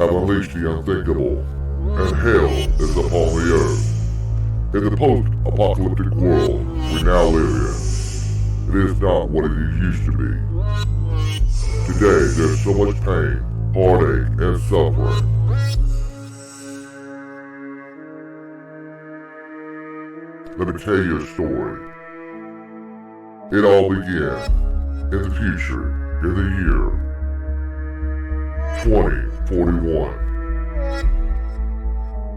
have unleashed the unthinkable, and hell is upon the earth. In the post-apocalyptic world we now live in, it is not what it used to be. Today there's so much pain, heartache, and suffering. Let me tell you a story. It all began in the future, in the year 2041.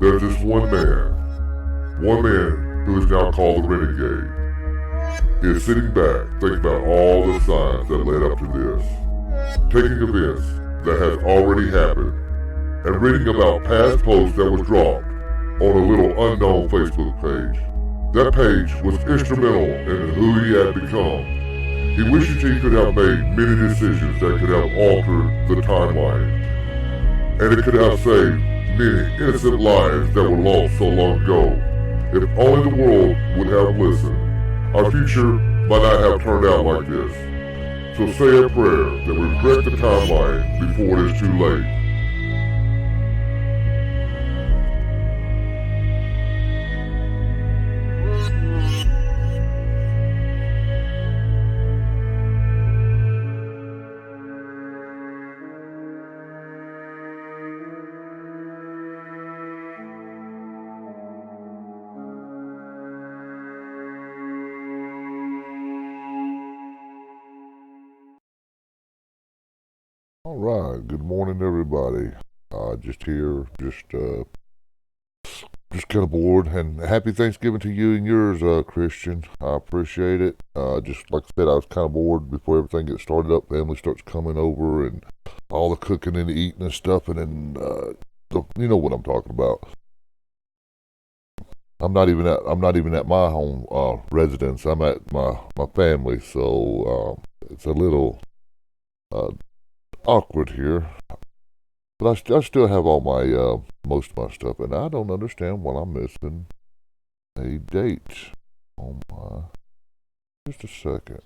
There's this one man who is now called the Renegade. He is sitting back, thinking about all the signs that led up to this, taking events that have already happened, and reading about past posts that was dropped on a little unknown Facebook page. That page was instrumental in who he had become. He wishes he could have made many decisions that could have altered the timeline, and it could have saved many innocent lives that were lost so long ago. If only the world would have listened, our future might not have turned out like this. So say a prayer that we correct the timeline before it is too late. All right, good morning, everybody. Just here, just kind of bored. And happy Thanksgiving to you and yours, Christian. I appreciate it. Just like I said, I was kind of bored before everything gets started up. Family starts coming over, and all the cooking and eating and stuff, and then you know what I'm talking about. I'm not even at my home residence. I'm at my family, so it's a little awkward here. But I still have all my most of my stuff, and I don't understand why I'm missing a date on my. Just a second.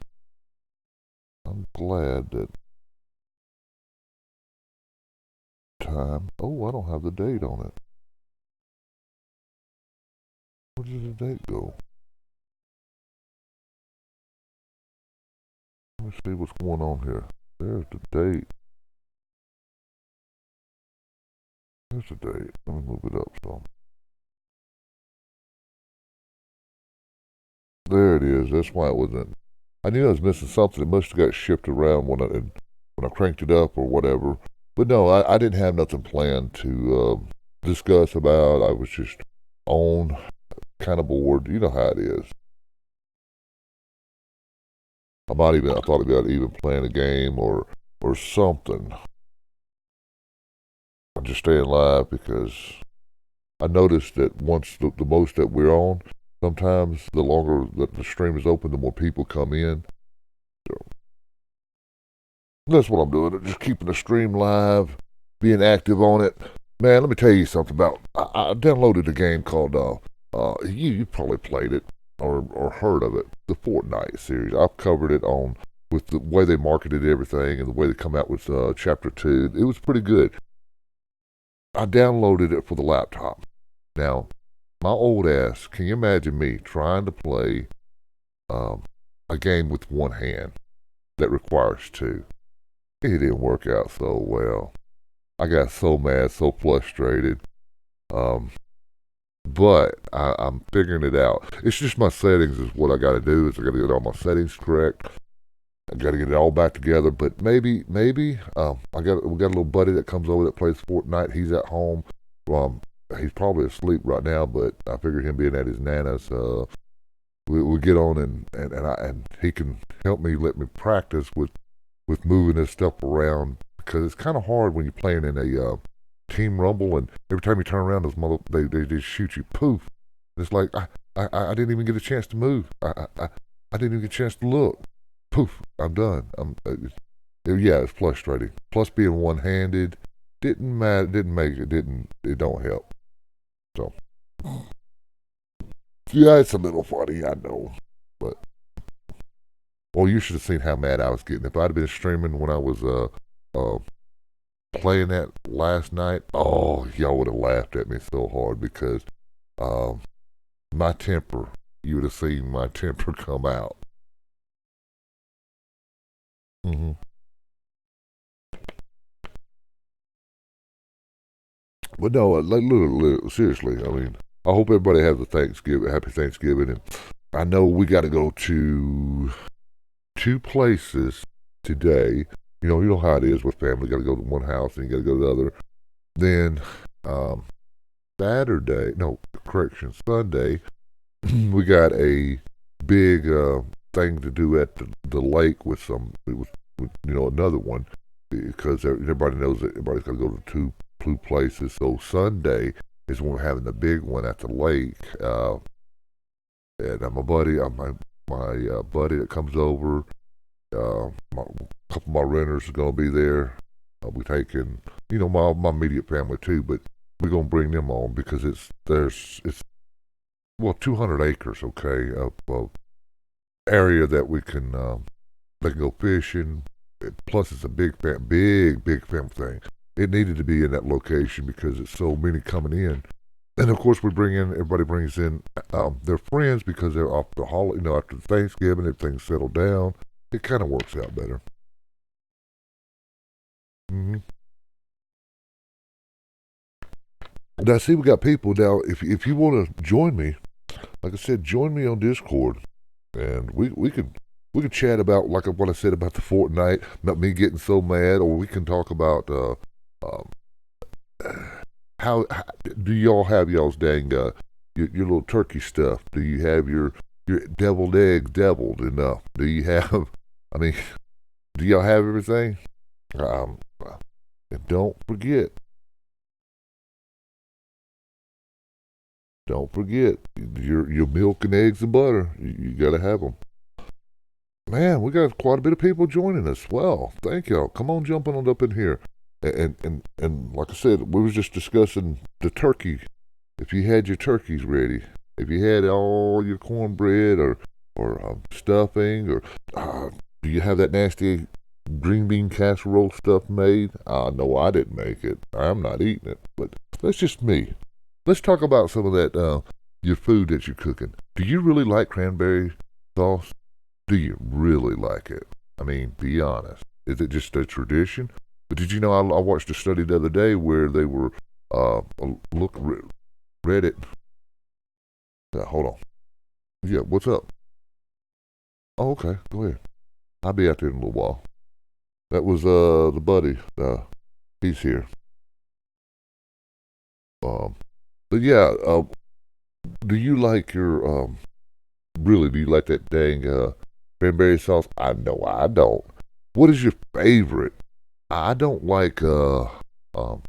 I'm glad that time. Oh, I don't have the date on it. Where did the date go? Let me see what's going on here. There's the date. There's the date. Let me move it up some. There it is. That's why it wasn't. I knew I was missing something. It must have got shipped around when I cranked it up or whatever. But no, I didn't have nothing planned to discuss about. I was just on, kind of bored. You know how it is. I thought about even playing a game or something. I'm just staying live because I noticed that once the most that we're on, sometimes the longer that the stream is open, the more people come in. So that's what I'm doing. I'm just keeping the stream live, being active on it. Man, let me tell you something about. I downloaded a game called. You probably played it or heard of it. The Fortnite series. I've covered it on with the way they marketed everything and the way they come out with Chapter 2. It was pretty good. I downloaded it for the laptop. Now, my old ass, can you imagine me trying to play a game with one hand that requires two? It didn't work out so well. I got so mad, so frustrated. But I'm figuring it out. It's just my settings is what I got to do. Is I got to get all my settings correct. I got to get it all back together. But maybe we got a little buddy that comes over that plays Fortnite. He's at home. He's probably asleep right now, but I figure him being at his nana's, we'll get on and he can help me, let me practice with moving this stuff around, because it's kind of hard when you're playing in a team rumble, and every time you turn around, they just shoot you. Poof! It's like I didn't even get a chance to move. I didn't even get a chance to look. Poof! I'm done. Yeah, it's frustrating. Plus, being one-handed didn't matter. Didn't make it. It don't help. So, yeah, it's a little funny, I know, but well, you should have seen how mad I was getting. If I'd been streaming when I was playing that last night, oh, y'all would have laughed at me so hard because um, my temper, you would have seen my temper come out. hmm But no, like literally, seriously, I mean, I hope everybody has a happy Thanksgiving, and I know we got to go to two places today. You know how it is with family. You got to go to one house and you got to go to the other. Then um, Saturday, no, correction, Sunday, we got a big thing to do at the lake with another one because everybody knows that everybody's got to go to two places. So Sunday is when we're having the big one at the lake. And my buddy, my buddy that comes over, a couple of my renters are gonna be there. We taking my immediate family too, but we're gonna bring them on because it's 200 acres, okay, of area that we can they can go fishing. Plus, it's a big family thing. It needed to be in that location because it's so many coming in. And of course, everybody brings in their friends because they're off the holiday, after Thanksgiving, everything's settled down. It kind of works out better. hmm Now, see, we got people now. If you want to join me, like I said, join me on Discord, and we could chat about like what I said about the Fortnite, not me getting so mad, or we can talk about um, how do y'all have y'all's dang your little turkey stuff? Do you have your deviled eggs deviled enough? Do you have? I mean, do y'all have everything? Um, and don't forget your milk and eggs and butter. You gotta have them. Man, we got quite a bit of people joining us. Well, thank y'all. Come on, jumping on up in here. And like I said, we was just discussing the turkey. If you had your turkeys ready, if you had all your cornbread or stuffing, or do you have that nasty green bean casserole stuff made? No, I didn't make it. I'm not eating it. But that's just me. Let's talk about some of that your food that you're cooking. Do you really like cranberry sauce? Do you really like it? I mean, be honest. Is it just a tradition? But did you know I watched a study the other day where they were look read it. Hold on. Yeah, what's up? Oh, okay. Go ahead. I'll be out there in a little while. That was the buddy. He's here. Um, but yeah. Do you like your really? Do you like that dang cranberry sauce? I know I don't. What is your favorite? I don't like um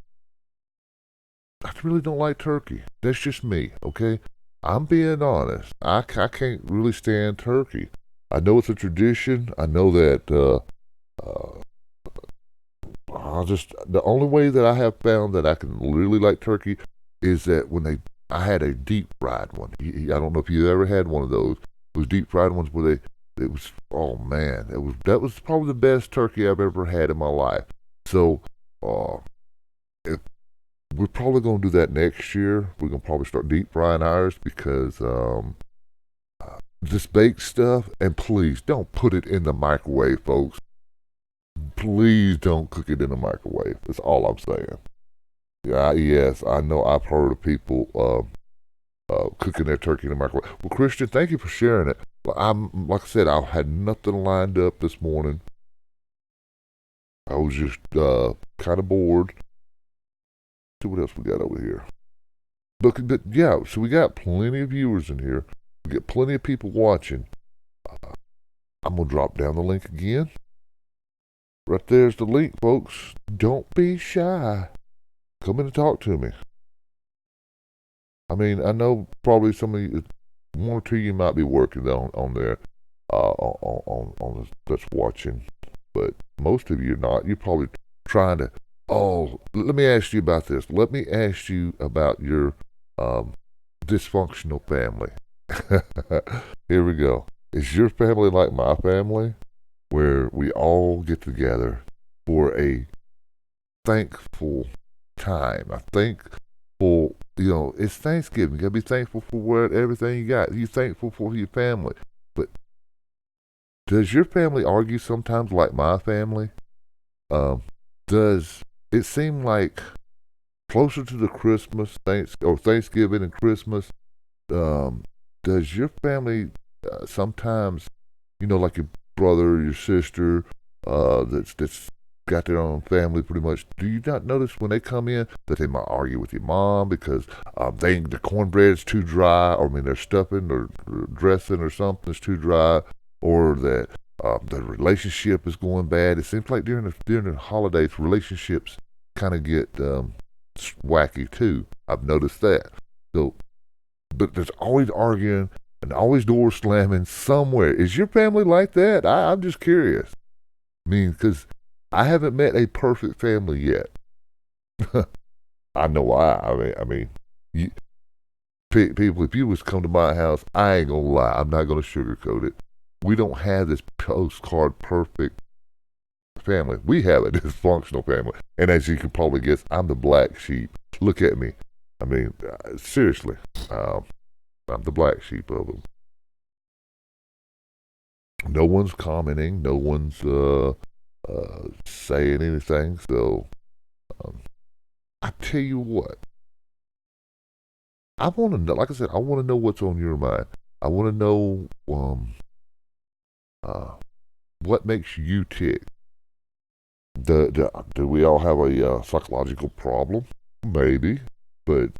I really don't like turkey. That's just me, okay? I'm being honest. I can't really stand turkey. I know it's a tradition. I know that uh I just the only way that I have found that I can really like turkey is that when I had a deep fried one. I don't know if you ever had one of those. Those deep fried ones where it was, oh man, that was probably the best turkey I've ever had in my life. So uh if we're probably gonna do that next year. We're gonna probably start deep frying ours because this baked stuff, and please don't put it in the microwave, folks. Please don't cook it in the microwave. That's all I'm saying. Yeah, yes, I know. I've heard of people cooking their turkey in the microwave. Well, Christian, thank you for sharing it. Well, like I said, I had nothing lined up this morning. I was just kind of bored. See what else we got over here. But yeah, so we got plenty of viewers in here. We get plenty of people watching. Uh, I'm gonna drop down the link again. Right there's the link, folks. Don't be shy. Come in and talk to me. I mean, I know probably some of you, one or two you might be working on there, that's watching, but most of you are not. You're probably trying to. Oh, let me ask you about this. Let me ask you about your um, dysfunctional family. Here we go. Is your family like my family, where we all get together for a thankful time. I thankful, it's Thanksgiving. You gotta be thankful for everything you got. You're thankful for your family. But does your family argue sometimes like my family? Does it seem like closer to the Thanksgiving and Christmas, does your family sometimes, like your brother or your sister, that's got their own family pretty much? Do you not notice when they come in that they might argue with your mom because the cornbread's too dry, or I mean their stuffing or dressing or something's too dry, or that the relationship is going bad? It seems like during the holidays, relationships kind of get wacky too. I've noticed that. So, but there's always arguing and always doors slamming somewhere. Is your family like that? I'm just curious. I mean, because I haven't met a perfect family yet. I know why. People, if you was come to my house, I ain't gonna lie. I'm not gonna sugarcoat it. We don't have this postcard perfect family. We have a dysfunctional family. And as you can probably guess, I'm the black sheep. Look at me. I mean, seriously. I'm the black sheep of them. No one's commenting. No one's saying anything. So, I tell you what. I want to know, like I said, I want to know what's on your mind. I want to know what makes you tick. Do we all have a psychological problem? Maybe, but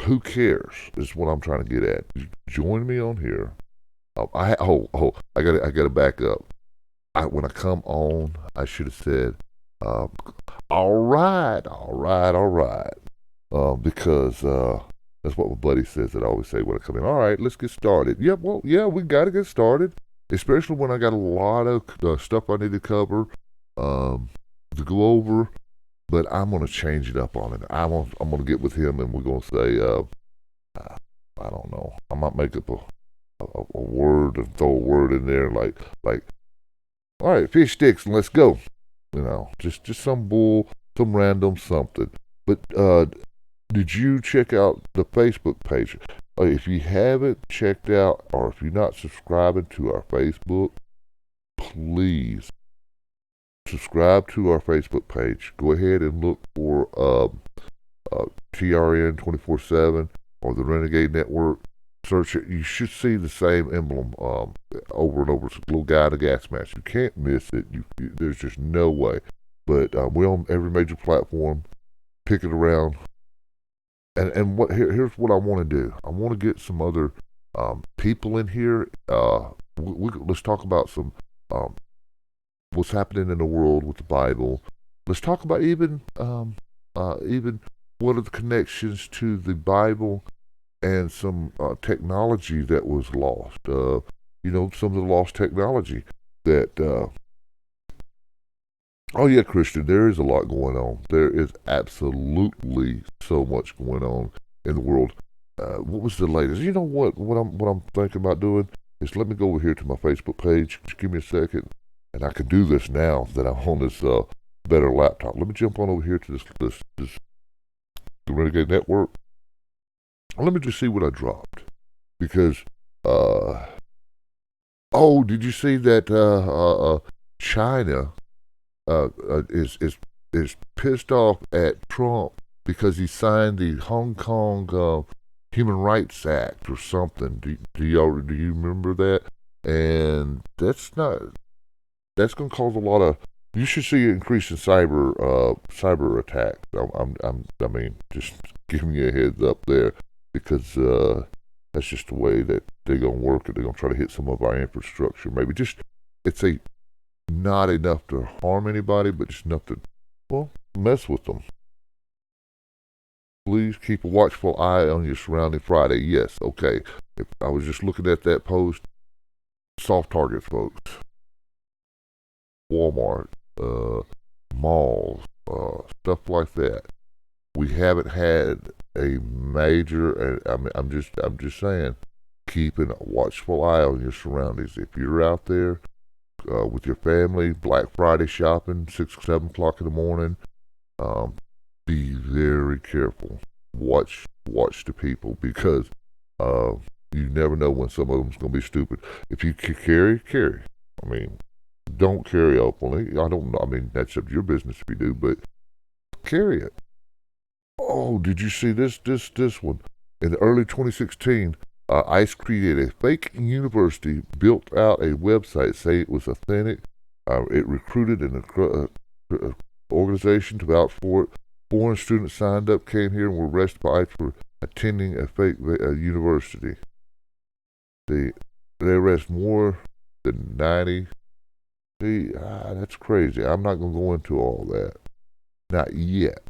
who cares? Is what I'm trying to get at. Join me on here. I gotta back up. When I come on, I should have said, all right, because that's what my buddy says that I always say when I come in. All right, let's get started. Yeah, well, yeah, we got to get started, especially when I got a lot of stuff I need to cover, to go over. But I'm gonna change it up on it. I'm gonna get with him and we're gonna say, I don't know. I might make up a word and throw a word in there like, all right, fish sticks and let's go. Just some bull, some random something. But did you check out the Facebook page? If you haven't checked out, or if you're not subscribing to our Facebook, please subscribe to our Facebook page. Go ahead and look for TRN 24/7 or the Renegade Network. Search it. You should see the same emblem over and over. It's a little guy in a gas mask. You can't miss it. There's just no way. But we're on every major platform. Pick it around. And here's what I want to do. I want to get some other people in here. Let's talk about some what's happening in the world with the Bible. Let's talk about even what are the connections to the Bible and some technology that was lost. Some of the lost technology that. Oh yeah, Christian, there is a lot going on. There is absolutely so much going on in the world. What was the latest? You know what I'm thinking about doing is let me go over here to my Facebook page. Just give me a second, and I can do this now that I'm on this better laptop. Let me jump on over here to this the Renegade Network. Let me just see what I dropped because did you see that China is pissed off at Trump because he signed the Hong Kong Human Rights Act or something? Do you remember that? And that's going to cause a lot of. You should see an increase in cyber attacks. I mean, just giving you a heads up there because that's just the way that they're gonna work it. They're gonna try to hit some of our infrastructure. Maybe it's not enough to harm anybody, but just enough to, mess with them. Please keep a watchful eye on your surrounding Friday. Yes, okay. If I was just looking at that post, soft targets, folks. Walmart, malls, stuff like that. We haven't had a major. I'm just saying, keeping a watchful eye on your surroundings. If you're out there, with your family, Black Friday shopping, 6, 7 o'clock in the morning. Um, be very careful. Watch the people because uh, you never know when some of them's gonna be stupid. If you carry, carry. I mean, don't carry openly. I don't know. I mean, that's up to your business if you do, but carry it. Oh, did you see this one? In the early 2016, ICE created a fake university, built out a website saying it was authentic. It recruited an organization to vouch for it. Foreign students signed up, came here, and were arrested by ICE for attending a fake university. They arrest more than 90. See, that's crazy. I'm not going to go into all that. Not yet.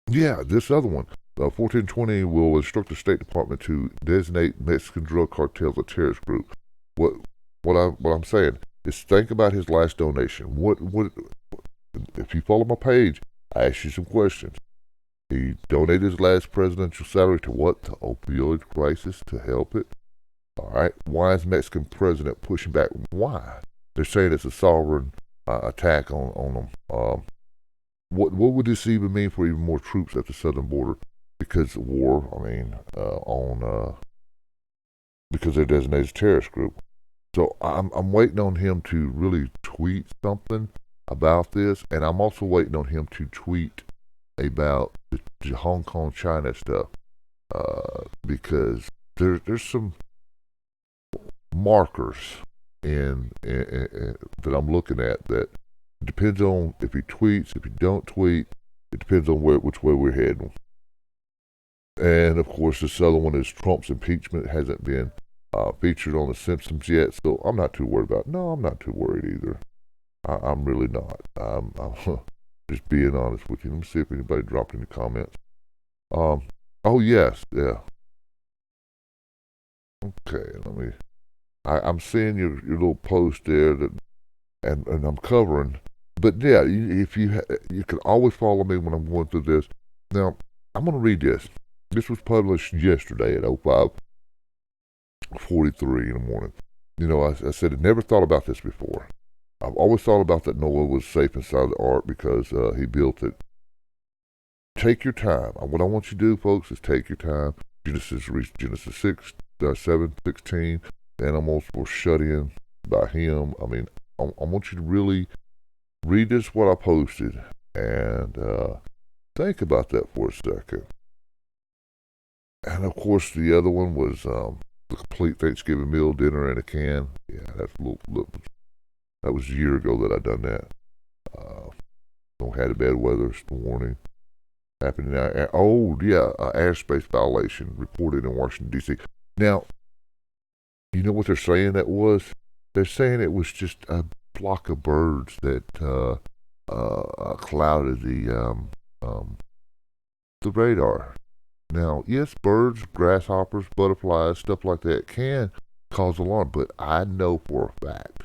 Yeah, this other one. 1420 will instruct the State Department to designate Mexican drug cartels a terrorist group. What I'm saying is think about his last donation. What if you follow my page, I ask you some questions. He donated his last presidential salary to what? The opioid crisis to help it. All right. Why is Mexican president pushing back? Why? They're saying it's a sovereign attack on them. What would this even mean for even more troops at the southern border? Because of war, I mean, because they're designated as a terrorist group. So I'm waiting on him to really tweet something about this, and I'm also waiting on him to tweet about the Hong Kong China stuff, because there's some markers in that I'm looking at that depends on if he tweets, if he don't tweet. It depends on which way we're heading. And of course, this other one is Trump's impeachment. It hasn't been featured on The Simpsons yet, so I'm not too worried about it. No, I'm not too worried either. I'm really not. I'm just being honest with you. Let me see if anybody dropped any comments. Oh yes, yeah. Okay, let me. I'm seeing your little post there that, and I'm covering. But yeah, if you can always follow me when I'm going through this. Now I'm going to read this. This was published yesterday at 05:43 in the morning. You know, I said I never thought about this before. I've always thought about that Noah was safe inside the ark because he built it. Take your time. What I want you to do, folks, is take your time. Genesis 6, 7:16. The animals were shut in by him. I mean, I want you to really read this, what I posted, and think about that for a second. And of course, the other one was the complete Thanksgiving meal, dinner in a can. Yeah, that was a year ago that I done that. Had a bad weather warning happening now. Oh yeah, airspace violation reported in Washington D.C. Now, you know what they're saying that was? They're saying it was just a flock of birds that clouded the radar. Now, yes, birds, grasshoppers, butterflies, stuff like that can cause alarm, but I know for a fact,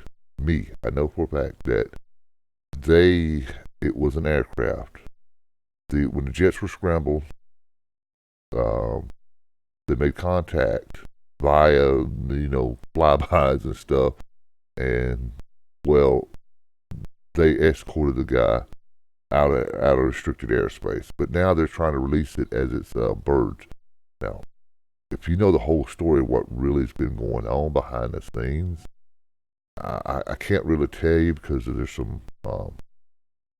that it was an aircraft. When the jets were scrambled, they made contact via, flybys and stuff, and, well, they escorted the guy out of restricted airspace. But now they're trying to release it as it's birds. Now, if you know the whole story of what really has been going on behind the scenes, I can't really tell you because there's some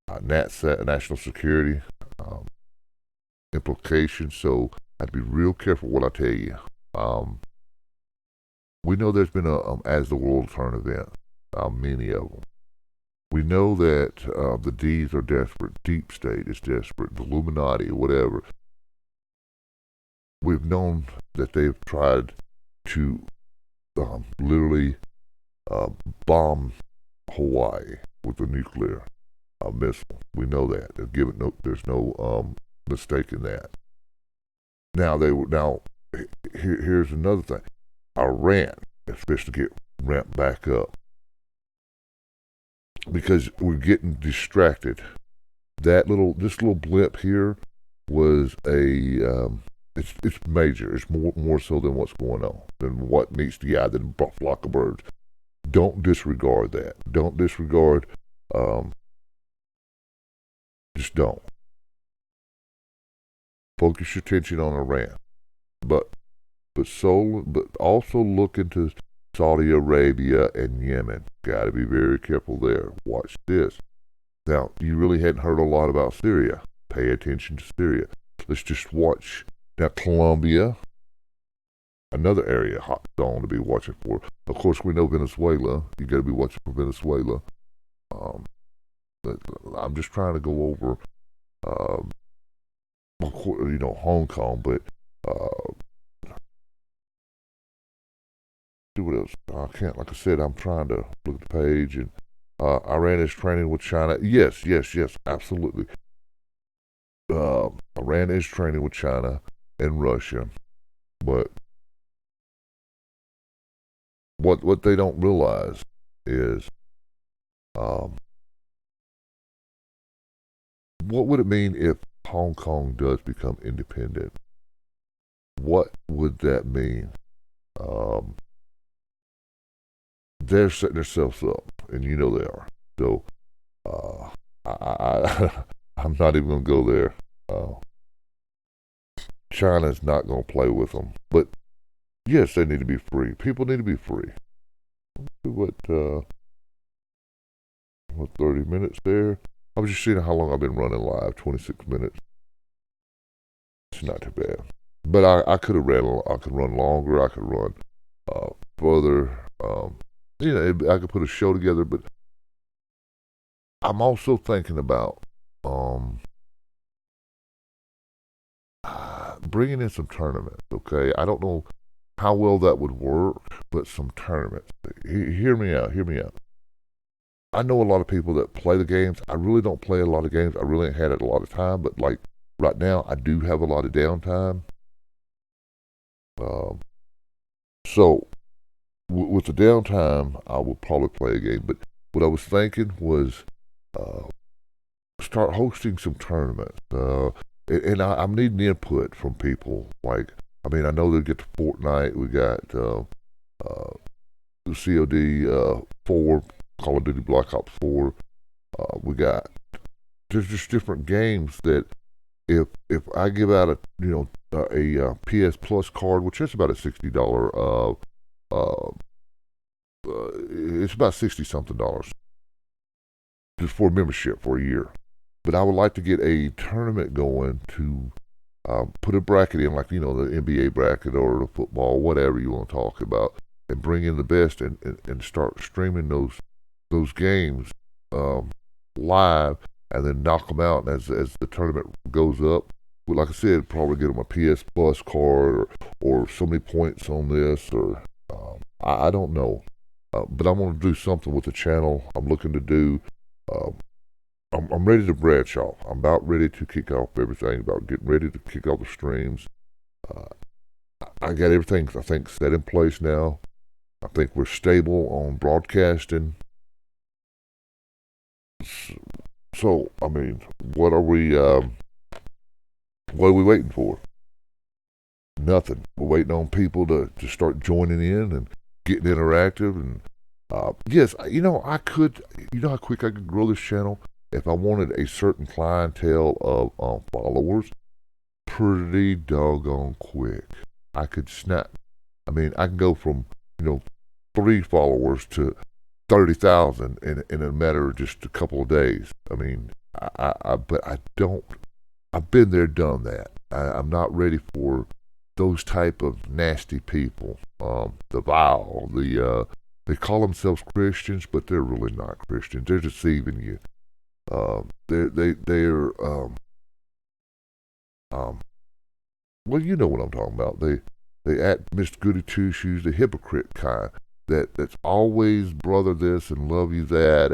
NatSat, national security implications. So I'd be real careful what I tell you. We know there's been a As the World Turn event, many of them. We know that the D's are desperate. Deep State is desperate. The Illuminati, whatever. We've known that they've tried to literally bomb Hawaii with a nuclear missile. We know that. There's no mistake in that. Here's another thing. Iran is supposed to get ramped back up because we're getting distracted. This little blip here was it's major. It's more so than what's going on, than what meets the eye, than a flock of birds. Don't disregard that. Don't disregard. Um, just don't focus your attention on Iran, but but also look into Saudi Arabia and Yemen. Got to be very careful there. Watch this. Now, you really hadn't heard a lot about Syria. Pay attention to Syria. Let's just watch. Now, Colombia, another area, hot zone to be watching for. Of course, we know Venezuela. You got to be watching for Venezuela. Um, but I'm just trying to go over, um, Hong Kong, but see what else. I can't. Like I said, I'm trying to look at the page, and Iran is training with China. Yes, yes, yes, absolutely. Iran is training with China and Russia, but what they don't realize is, um, what would it mean if Hong Kong does become independent? What would that mean? Um, they're setting themselves up, and you know they are. So uh, I'm not even going to go there. Uh, China's not going to play with them, but yes, they need to be free. People need to be free. What 30 minutes there? I was just seeing how long I've been running live. 26 minutes. It's not too bad. But I could have ran. I could run longer. I could run further. I could put a show together. But I'm also thinking about bringing in some tournaments. Okay, I don't know how well that would work, but some tournaments. Hear me out. Hear me out. I know a lot of people that play the games. I really don't play a lot of games. I really ain't had it a lot of time, but like right now, I do have a lot of downtime. Um, so with the downtime, I would probably play a game. But what I was thinking was uh, start hosting some tournaments. And I'm needing input from people. Like, I mean, I know they get to Fortnite. We got the COD 4, Call of Duty Black Ops 4. We got there's just different games that if I give out a PS Plus card, which is about a $60 it's about 60 something dollars just for membership for a year. But I would like to get a tournament going to put a bracket in, like the NBA bracket or the football, whatever you want to talk about, and bring in the best and start streaming those games live, and then knock them out. And as the tournament goes up, well, like I said, probably get them a PS Plus card or so many points on this, or I don't know. But I'm going to do something with the channel. I'm looking to do. Uh, I'm ready to branch off. I'm about ready to kick off everything. About getting ready to kick off the streams. Uh, I got everything I think set in place now. I think we're stable on broadcasting. So I mean, what are we waiting for? Nothing. We're waiting on people to start joining in and getting interactive. And yes, I could. You know how quick I could grow this channel if I wanted a certain clientele of followers. Pretty doggone quick. I could snap. I mean, I can go from 3 followers to 30,000 in a matter of just a couple of days. I mean, but I don't. I've been there, done that. I'm not ready for those type of nasty people. The vile, they call themselves Christians, but they're really not Christians. They're deceiving you. They're well, you know what I'm talking about. They act Mr. Goody Two Shoes, the hypocrite kind that's always brother this and love you that.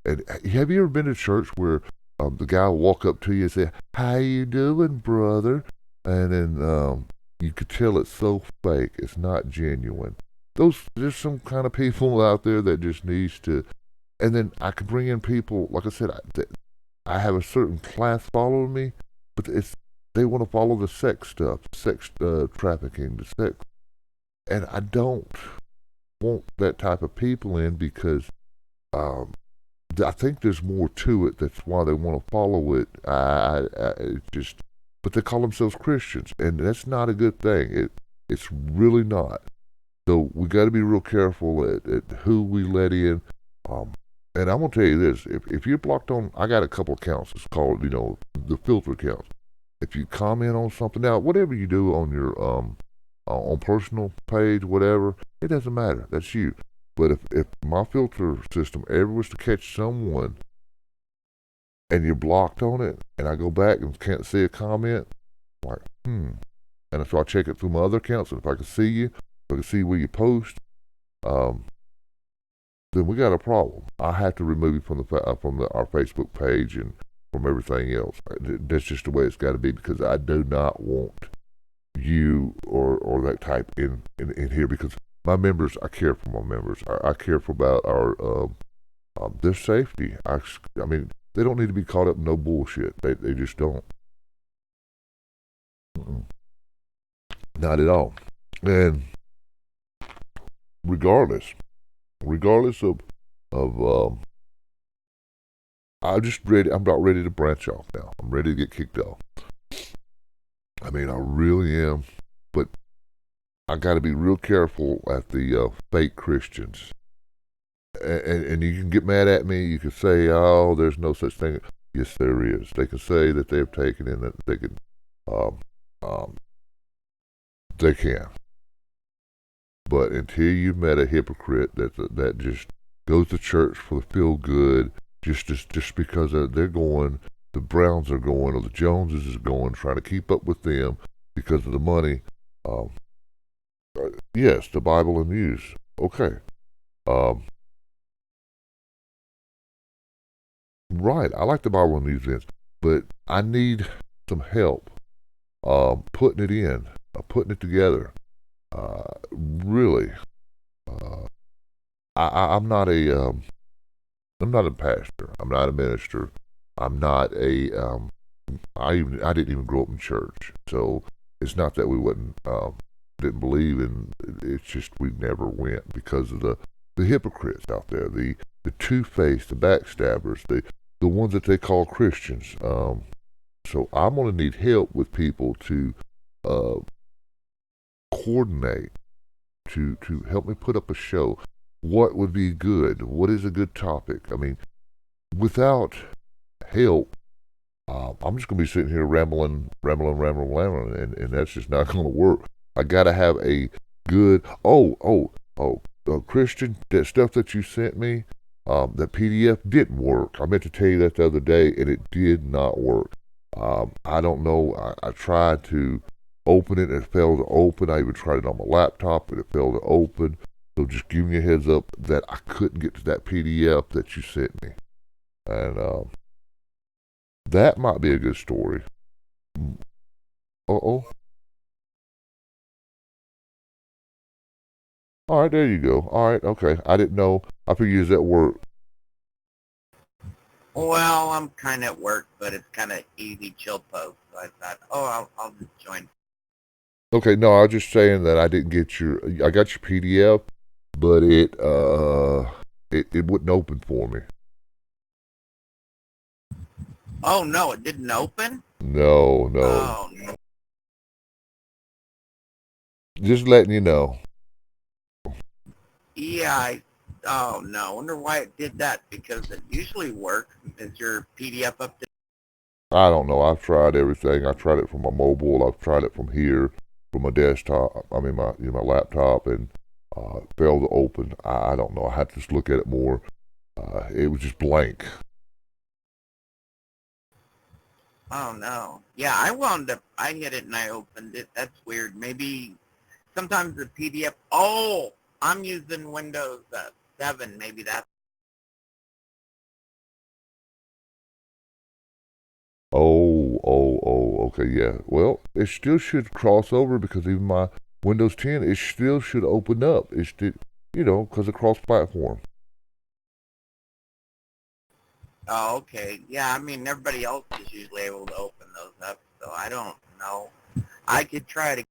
And have you ever been to church where the guy will walk up to you and say, "How you doing, brother?" And then you could tell it's so fake. It's not genuine. There's some kind of people out there that just needs to. And then I could bring in people, like I said, I have a certain class following me, but they want to follow the sex stuff, sex trafficking, the sex, and I don't. want that type of people in because um, I think there's more to it. That's why they want to follow it. But they call themselves Christians, and that's not a good thing. It's really not. So we got to be real careful at who we let in. Um, and I'm gonna tell you this: if you're blocked on, I got a couple accounts. It's called, the filter accounts. If you comment on something, now whatever you do on your on personal page, whatever, it doesn't matter. That's you. But if my filter system ever was to catch someone and you're blocked on it, and I go back and can't see a comment, I'm like, and so I check it through my other accounts, and if I can see you, if I can see where you post, then we got a problem. I have to remove you from our Facebook page and from everything else. That's just the way it's got to be because I do not want you or that type in here because my members, I care for my members. I care for about our their safety. I mean, they don't need to be caught up in no bullshit. They just don't. Mm-mm. Not at all. And regardless of I'm about ready to branch off now. I'm ready to get kicked off. I mean, I really am. But I got to be real careful at the fake Christians. And you can get mad at me. You can say, "Oh, there's no such thing." Yes, there is. They can say that they've taken in that they can, um, um, they can. But until you've met a hypocrite that just goes to church for the feel good, just because they're going, the Browns are going, or the Joneses is going, trying to keep up with them because of the money. Um, yes, the Bible and news. Okay. Um, right. I like the Bible and news events, but I need some help putting it in, putting it together. Really. Uh, I'm not I'm not a pastor. I'm not a minister. I'm not a I didn't even grow up in church, so it's not that we didn't believe in. It's just we never went because of the hypocrites out there, the two-faced, the backstabbers, the ones that they call Christians. So I'm gonna need help with people to uh, coordinate to help me put up a show. What would be good? What is a good topic? I mean, without help, I'm just going to be sitting here rambling, and that's just not going to work. I got to have a good, Christian, that stuff that you sent me, that PDF didn't work. I meant to tell you that the other day, and it did not work. I don't know. I tried to open it, and it failed to open. I even tried it on my laptop, and it failed to open. So just giving you a heads up that I couldn't get to that PDF that you sent me. And that might be a good story. Uh-oh. All right, there you go. All right, okay. I didn't know. I figured you was at work. Well, I'm kind of at work, but it's kind of easy chill post. So I thought, I'll just join. Okay, no, I was just saying that I didn't get I got your PDF, but it wouldn't open for me. Oh no, it didn't open. No. Oh no. Just letting you know. Yeah, oh no, I wonder why it did that because it usually works. Is your PDF update? I don't know. I've tried everything. I tried it from my mobile. I've tried it from here, from my desktop. I mean, my laptop, and failed to open. I don't know. I had to just look at it more. It was just blank. Oh no. Yeah, I hit it and I opened it. That's weird. Maybe sometimes the PDF. Oh, I'm using Windows 7. Maybe that's. Okay, yeah. Well, it still should cross over because even my Windows 10, it still should open up. It still, because of cross-platform. Oh, okay. Yeah, I mean everybody else is usually able to open those up, so I don't know. I could try to.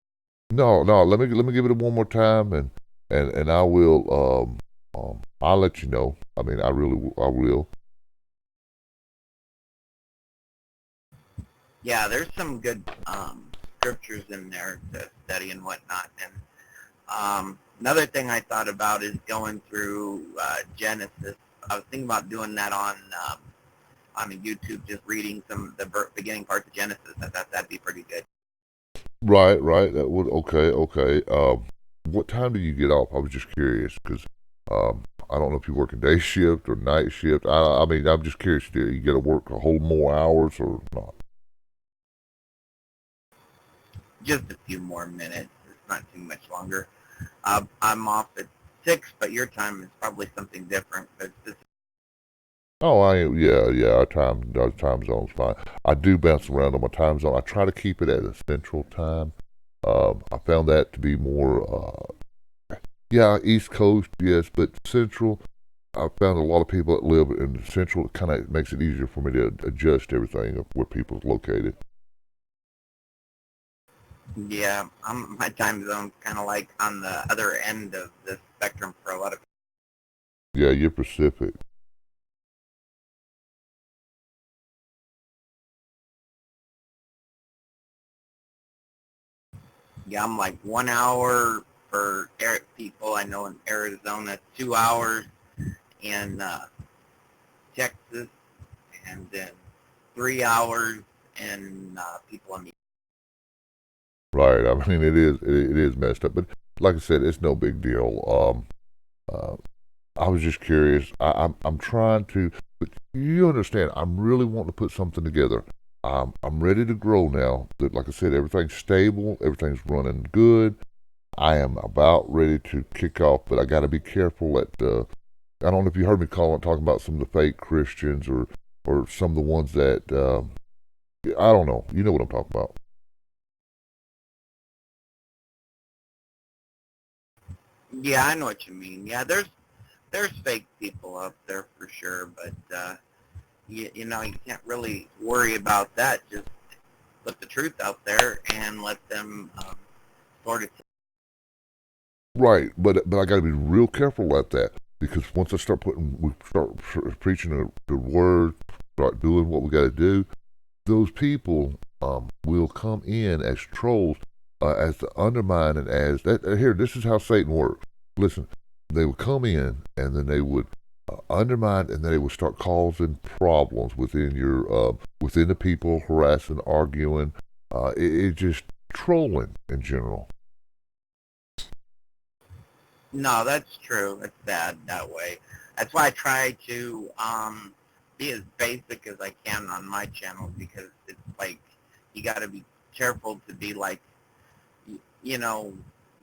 No. Let me give it one more time, and and I will I'll let you know. I mean, I will. Yeah, there's some good scriptures in there to study and whatnot. And another thing I thought about is going through Genesis. I was thinking about doing that on YouTube, just reading some of the beginning parts of Genesis. I thought that'd be pretty good. Right, right. That would okay, okay. What time do you get off? I was just curious because I don't know if you work a day shift or night shift. I mean, I'm just curious. Do you get to work a whole more hours or not? Just a few more minutes. It's not too much longer. I'm off at 6, but your time is probably something different. But it's Oh, yeah. Our time zone's fine. I do bounce around on my time zone. I try to keep it at a central time. I found that to be more, yeah, East Coast, yes, but central. I found a lot of people that live in the central. It kind of makes it easier for me to adjust everything of where people's located. yeah, my time zone's kind of like on the other end of the spectrum for a lot of. Yeah, you're Pacific. Yeah, I'm like 1 hour for people I know in Arizona, 2 hours in Texas, and then 3 hours in people in the. Right. I mean, it is messed up, but like I said, it's no big deal. Uh, I was just curious. I'm trying to, but you understand. I'm really wanting to put something together. I'm ready to grow now. That, like I said, everything's stable. Everything's running good. I am about ready to kick off, but I got to be careful. I don't know if you heard me talking about some of the fake Christians or some of the ones that I don't know. You know what I'm talking about. Yeah, I know what you mean. Yeah, there's fake people out there for sure, but you know you can't really worry about that. Just put the truth out there and let them sort it. Right, but I got to be real careful at that because once we start preaching the word, start doing what we got to do, those people will come in as trolls, as to undermine and as that. Here, this is how Satan works. Listen, they would come in and then they would undermine and then they would start causing problems within within the people, harassing, arguing. It just trolling in general. No, that's true. It's bad that way. That's why I try to be as basic as I can on my channel because it's like you got to be careful to be like, you know,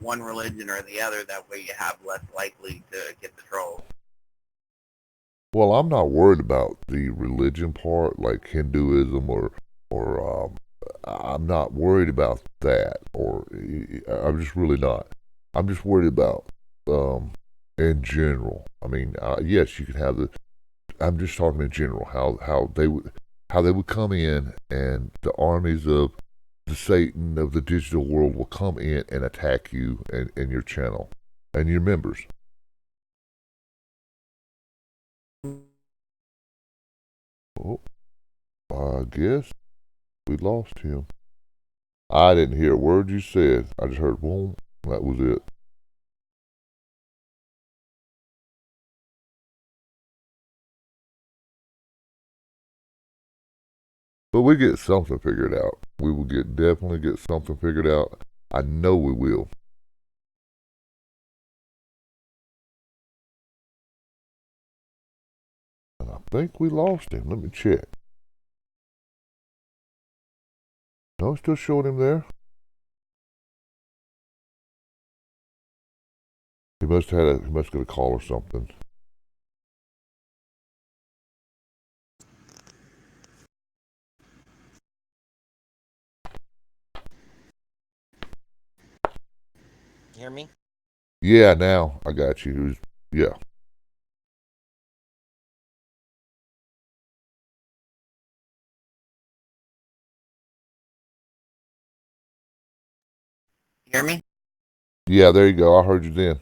one religion or the other. That way you have less likely to get the troll. Well, I'm not worried about the religion part, like Hinduism or I'm not worried about that, or I'm just really not. I'm just worried about um, in general. I mean, yes, you can have the. I'm just talking in general how they would come in and the armies of the Satan of the digital world will come in and attack you and your channel and your members. Oh, I guess we lost him. I didn't hear a word you said. I just heard boom. That was it. But we get something figured out. We will definitely get something figured out. I know we will. And I think we lost him. Let me check. No, it's still showing him there. He must get a call or something. You hear me? Yeah, now I got you. Yeah. You hear me? Yeah, there you go. I heard you then.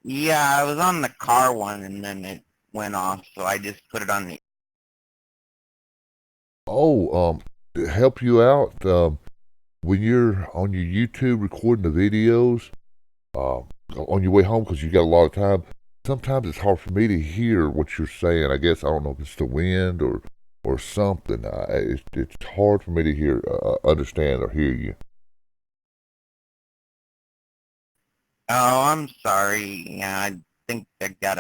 Yeah, I was on the car one and then it went off, so I just put it on the. Oh, to help you out, when you're on your YouTube recording the videos, uh, on your way home because you got a lot of time, sometimes it's hard for me to hear what you're saying. I guess I don't know if it's the wind or something. It's hard for me to hear, understand or hear you. Oh, I'm sorry. Yeah, I think I got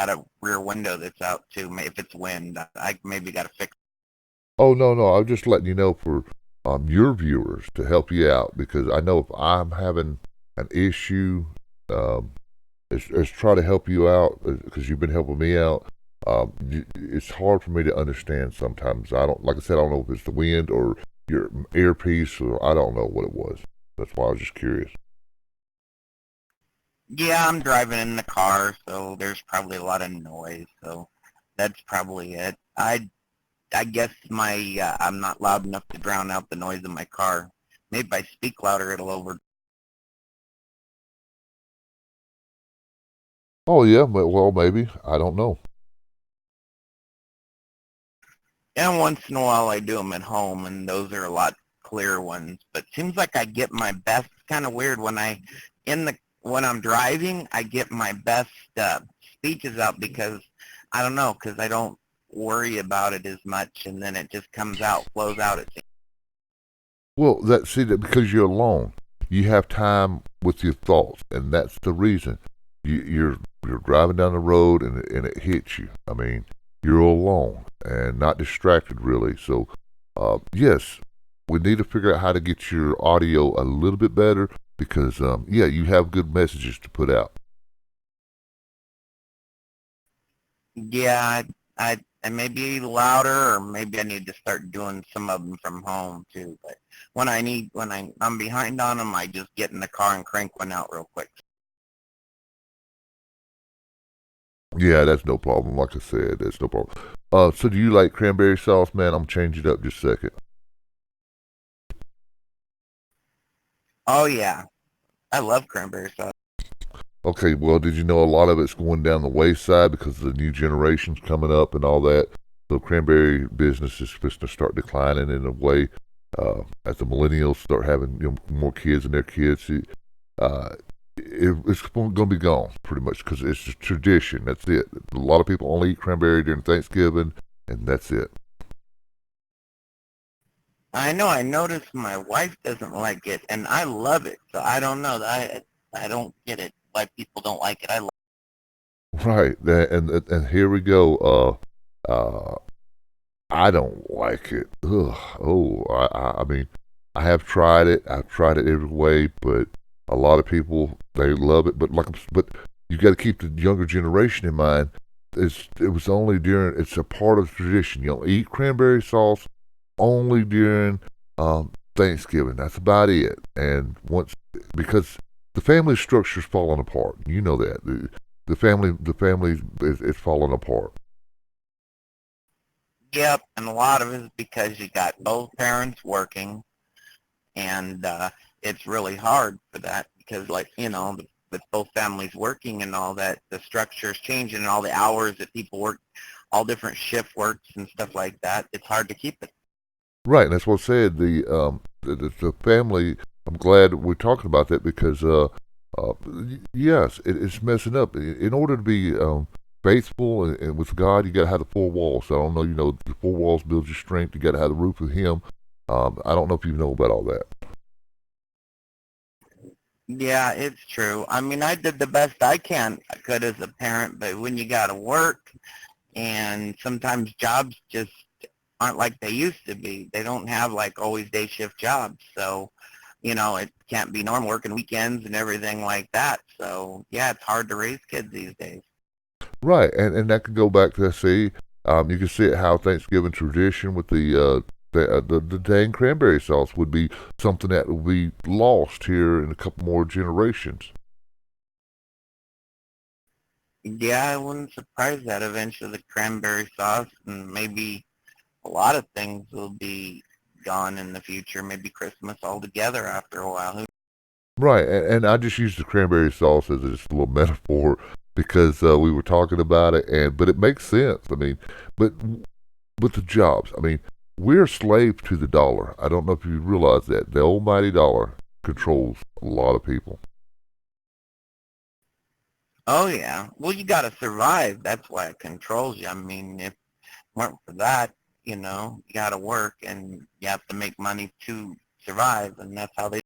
a rear window that's out too. If it's wind, I maybe got to fix. Oh no, no, I'm just letting you know for your viewers to help you out because I know if I'm having an issue, um, it's try to help you out because you've been helping me out. It's hard for me to understand sometimes. I don't, like I said, I don't know if it's the wind or your earpiece or I don't know what it was. That's why I was just curious. Yeah, I'm driving in the car, so there's probably a lot of noise. So that's probably it. I guess my I'm not loud enough to drown out the noise in my car. Maybe if I speak louder, it'll over. Oh yeah, well maybe I don't know. And once in a while, I do them at home, and those are a lot clearer ones. But seems like I get my best. Kind of weird when I'm driving, I get my best speeches out because I don't know, because I don't worry about it as much, and then it just comes out, flows out. It seems. Well, that see that because you're alone, you have time with your thoughts, and that's the reason you're driving down the road and it hits you. I mean, you're alone and not distracted really. So, yes, we need to figure out how to get your audio a little bit better because yeah, you have good messages to put out. Yeah, I may be louder, or maybe I need to start doing some of them from home too. But I'm behind on them, I just get in the car and crank one out real quick. Yeah, that's no problem. Like I said, that's no problem. So do you like cranberry sauce, man? I'm changing it up just a second. Oh yeah, I love cranberry sauce. Okay, well, did you know a lot of it's going down the wayside because the new generation's coming up and all that? So cranberry business is supposed to start declining in a way as the millennials start having more kids and their kids. It's going to be gone pretty much because it's just tradition. That's it. A lot of people only eat cranberry during Thanksgiving, and that's it. I know. I noticed my wife doesn't like it, and I love it. So I don't know. I don't get it why people don't like it. I love. Right, and here we go. I don't like it. Ugh. Oh, I mean, I have tried it. I've tried it every way, but a lot of people they love it. But you got to keep the younger generation in mind. It was only during. It's a part of the tradition. You know, eat cranberry sauce only during Thanksgiving. That's about it. And once because the family structure's falling apart. You know that the family is falling apart. Yep, and a lot of it is because you got both parents working, and it's really hard for that because, like with both families working and all that, the structure is changing and all the hours that people work, all different shift works and stuff like that. It's hard to keep it. Right, and that's what I said. The family. I'm glad we're talking about that because yes, it's messing up. In order to be faithful and with God, you got to have the four walls. So I don't know, the four walls build your strength. You got to have the roof with Him. I don't know if you know about all that. Yeah, it's true. I mean, I did the best I could as a parent, but when you got to work and sometimes jobs just aren't like they used to be. They don't have like always day shift jobs. So, it can't be normal working weekends and everything like that. So, yeah, it's hard to raise kids these days. Right, and that can go back to see. You can see it how Thanksgiving tradition with the dang cranberry sauce would be something that will be lost here in a couple more generations. Yeah, I wouldn't surprise that eventually the cranberry sauce and maybe a lot of things will be gone in the future. Maybe Christmas altogether after a while. Who Right, and I just used the cranberry sauce as just a little metaphor because we were talking about it, and but it makes sense. I mean, but with the jobs, I mean, we're slaves to the dollar. I don't know if you realize that the almighty dollar controls a lot of people. Oh yeah. Well, you got to survive. That's why it controls you. I mean, if it weren't for that, you got to work and you have to make money to survive, and that's how they.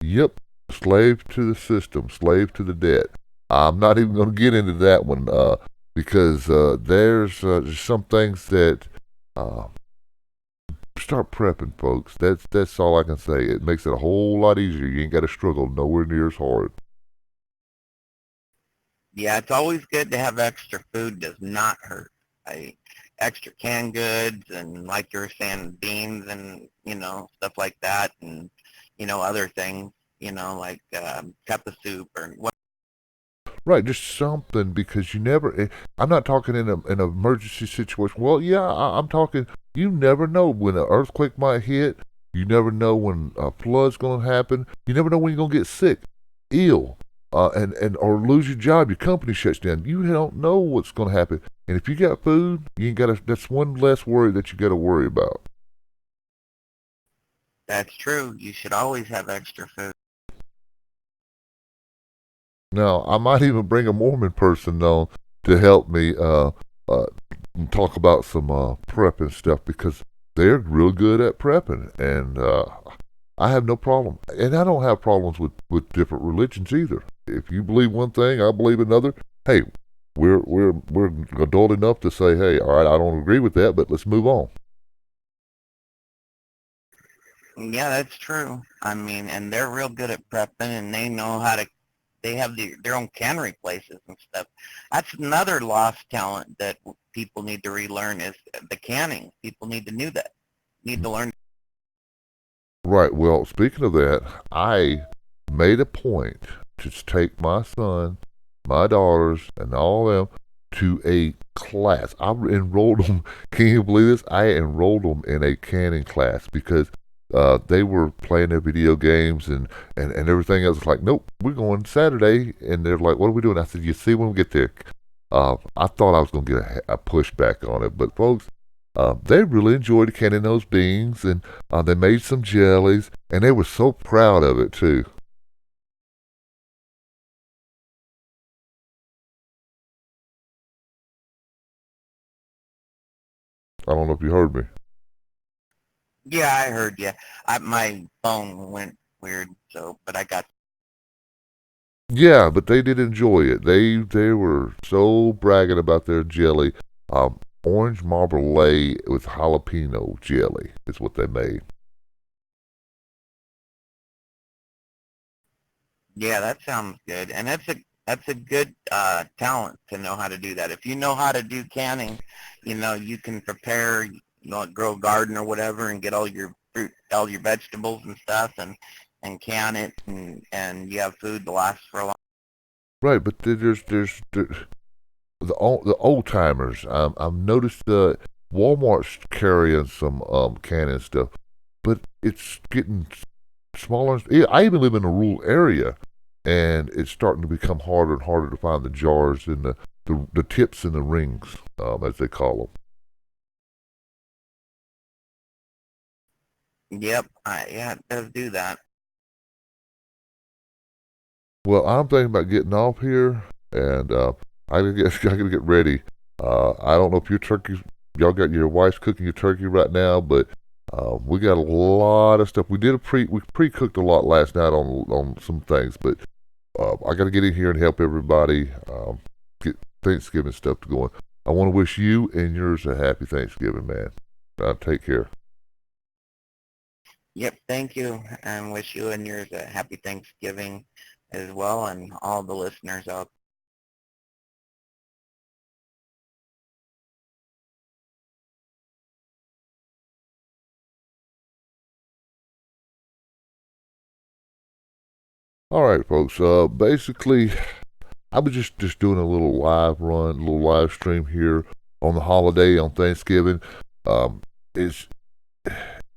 Yep, slave to the system, slave to the debt. I'm not even going to get into that one because there's just some things that uh, start prepping, folks. That's all I can say. It makes it a whole lot easier. You ain't got to struggle nowhere near as hard. Yeah, it's always good to have extra food. Does not hurt. Extra canned goods and like you were saying, beans and stuff like that, and other things. Like cup of soup or what. Right, just something because you never. I'm not talking in an emergency situation. Well, yeah, I'm talking. You never know when an earthquake might hit. You never know when a flood's going to happen. You never know when you're going to get sick, ill, and or lose your job. Your company shuts down. You don't know what's going to happen. And if you got food, you ain't got to. That's one less worry that you got to worry about. That's true. You should always have extra food. Now, I might even bring a Mormon person on to help me uh, talk about some prepping stuff because they're real good at prepping, and I have no problem. And I don't have problems with different religions either. If you believe one thing, I believe another. Hey, we're adult enough to say, hey, all right, I don't agree with that, but let's move on. Yeah, that's true. I mean, and they're real good at prepping, and they know how to. They have their own cannery places and stuff. That's another lost talent that people need to relearn is the canning. People need to know that. Need to learn. Right. Well, speaking of that, I made a point to take my son, my daughters, and all of them to a class. I enrolled them. Can you believe this? I enrolled them in a canning class because they were playing their video games and everything else. Like, nope, we're going Saturday. And they're like, what are we doing? I said, you see when we get there. I thought I was going to get a pushback on it, but folks, they really enjoyed canning those beans, and they made some jellies, and they were so proud of it too. I don't know if you heard me. Yeah, I heard you. My phone went weird, so but I got. Yeah, but they did enjoy it. They were so bragging about their jelly. Orange marmalade with jalapeno jelly is what they made. Yeah, that sounds good, and that's a good talent to know how to do that. If you know how to do canning, you can prepare, grow a garden or whatever, and get all your fruit, all your vegetables and stuff, and can it, and you have food to last for a long. Right, but there's the old timers. I've noticed Walmart's carrying some canning stuff, but it's getting smaller. Yeah, I even live in a rural area, and it's starting to become harder and harder to find the jars and the tips and the rings, as they call them. Yep, yeah, it does do that. Well, I'm thinking about getting off here, and I gotta get ready. I don't know if your turkey, y'all got your wife's cooking your turkey right now, but we got a lot of stuff. We pre-cooked a lot last night on some things, but I got to get in here and help everybody get Thanksgiving stuff going. I want to wish you and yours a happy Thanksgiving, man. Take care. Yep, thank you, and wish you and yours a happy Thanksgiving as well, and all the listeners out. All right, folks. Basically, I was just doing a little live run, a little live stream here on the holiday on Thanksgiving. Um, it's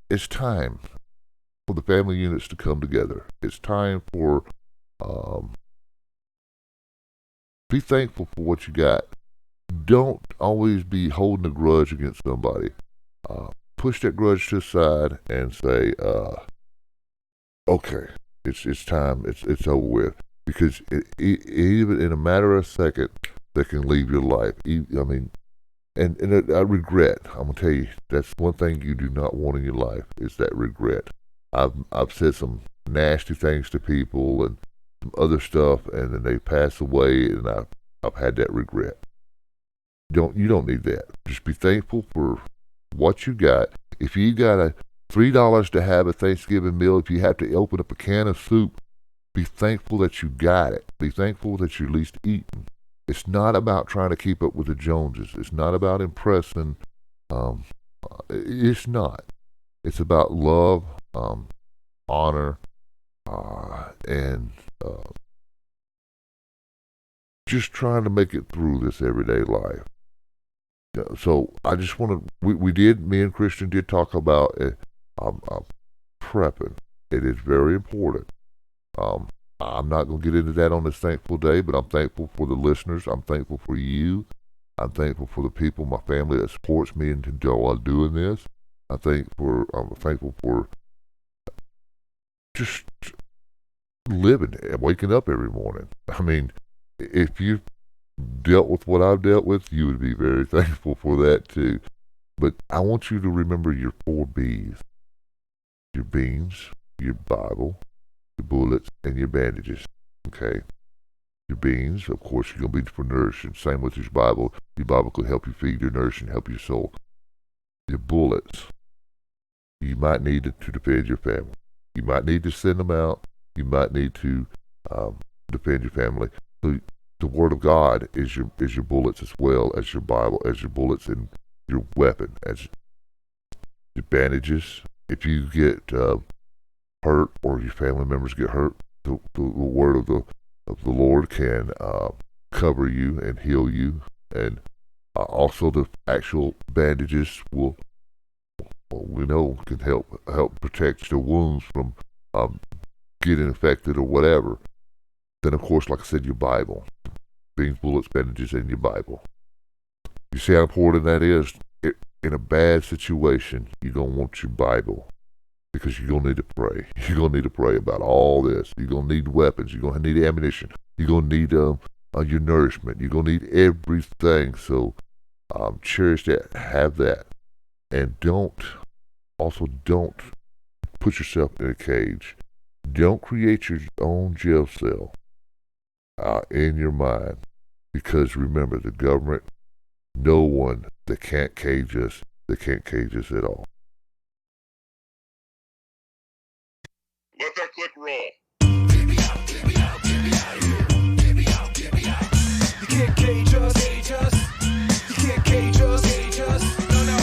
it's time. for the family units to come together. It's time for, be thankful for what you got. Don't always be holding a grudge against somebody. Push that grudge to the side and say, okay, it's time, it's over with. Because even in a matter of a second, that can leave your life. I mean, and I regret. I'm gonna tell you, that's one thing you do not want in your life is that regret. I've said some nasty things to people and some other stuff, and then they pass away, and I've had that regret. You don't need that. Just be thankful for what you got. If you got a $3 to have a Thanksgiving meal, if you have to open up a can of soup, be thankful that you got it. Be thankful that you're at least eating. It's not about trying to keep up with the Joneses. It's not about impressing. It's not. It's about love, honor, and just trying to make it through this everyday life. So I just want to, me and Christian did talk about prepping. It is very important. I'm not going to get into that on this thankful day, but I'm thankful for the listeners. I'm thankful for you. I'm thankful for the people, my family that supports me in doing this. I'm thankful for just living, waking up every morning. I mean, if you dealt with what I've dealt with, you would be very thankful for that too. But I want you to remember your 4 B's. Your beans, your Bible, your bullets, and your bandages. Okay? Your beans, of course, you're going to be for nourishing. Same with your Bible. Your Bible could help you feed your nourishing, help your soul. Your bullets, you might need to defend your family. You might need to send them out. You might need to defend your family. So the Word of God is your bullets as well as your Bible, as your bullets and your weapon, as your bandages. If you get hurt or your family members get hurt, the Word of the Lord can cover you and heal you, and also the actual bandages we know can help protect the wounds from getting infected or whatever. Then, of course, like I said, your Bible. Beans, bullets, bandages, and your Bible. You see how important that is? In a bad situation, you're going to want your Bible because you're going to need to pray. You're going to need to pray about all this. You're going to need weapons. You're going to need ammunition. You're going to need your nourishment. You're going to need everything. So cherish that. Have that. And don't put yourself in a cage. Don't create your own jail cell in your mind. Because remember, the government, no one that can't cage us, at all. Let that click roll. You can't cage us. You can't cage us. No.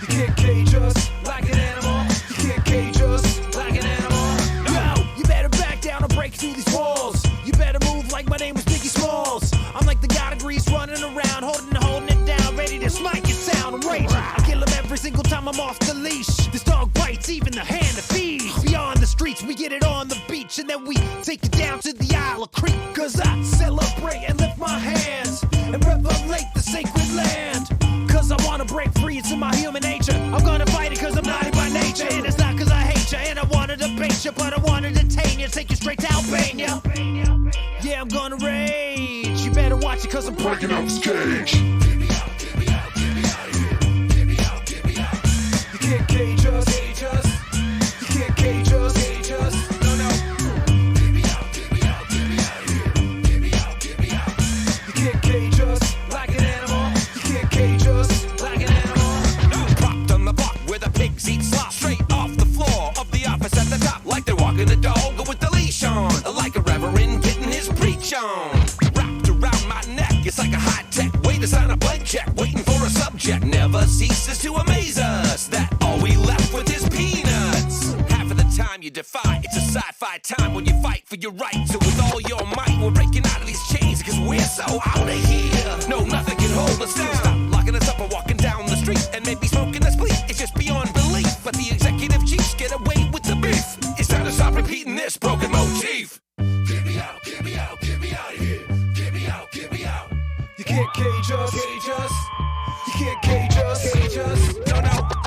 You can't cage us like an animal. You can't cage us like an animal. No, you better back down or break through these walls. You better move like my name was Biggie Smalls. I'm like the god of Grease running around, holding it down, ready to smite your sound. I'm raging. I kill him every single time I'm off the leash. This dog bites even the hand that feeds. Beyond the streets, we get it on the beach, and then we take it down to the Isle of Creek. Cause I celebrate and lift my hands and revelate the sacred land. Cause I wanna break free, it's in my human nature. I'm gonna fight it cause I'm naughty by nature. And it's not cause I hate you, and I wanna debate you, but I wanna detain you, take you straight to Albania. Yeah, I'm gonna rage. You better watch it cause I'm breaking out this cage. You can't cage us. You can't cage us. No. You can't cage us like an animal. You can't cage us like an animal. Propped on the block where the pigs eat slop. Straight off the floor of the office at the top. Like they're walking a dog with the leash on. Like a reverend getting his preach on. Wrapped around my neck, it's like a high-tech way to sign a blank check. Waiting for a subject never ceases to amaze us. That all we left with is peanuts. Half of the time you defy, it's a sci-fi time when you fight for your right. So with all your might, we're breaking out of these chains because we're so out of here. No, nothing can hold us down. Stop locking us up and walking down the street and maybe smoking cage us. You can't cage us. No, no.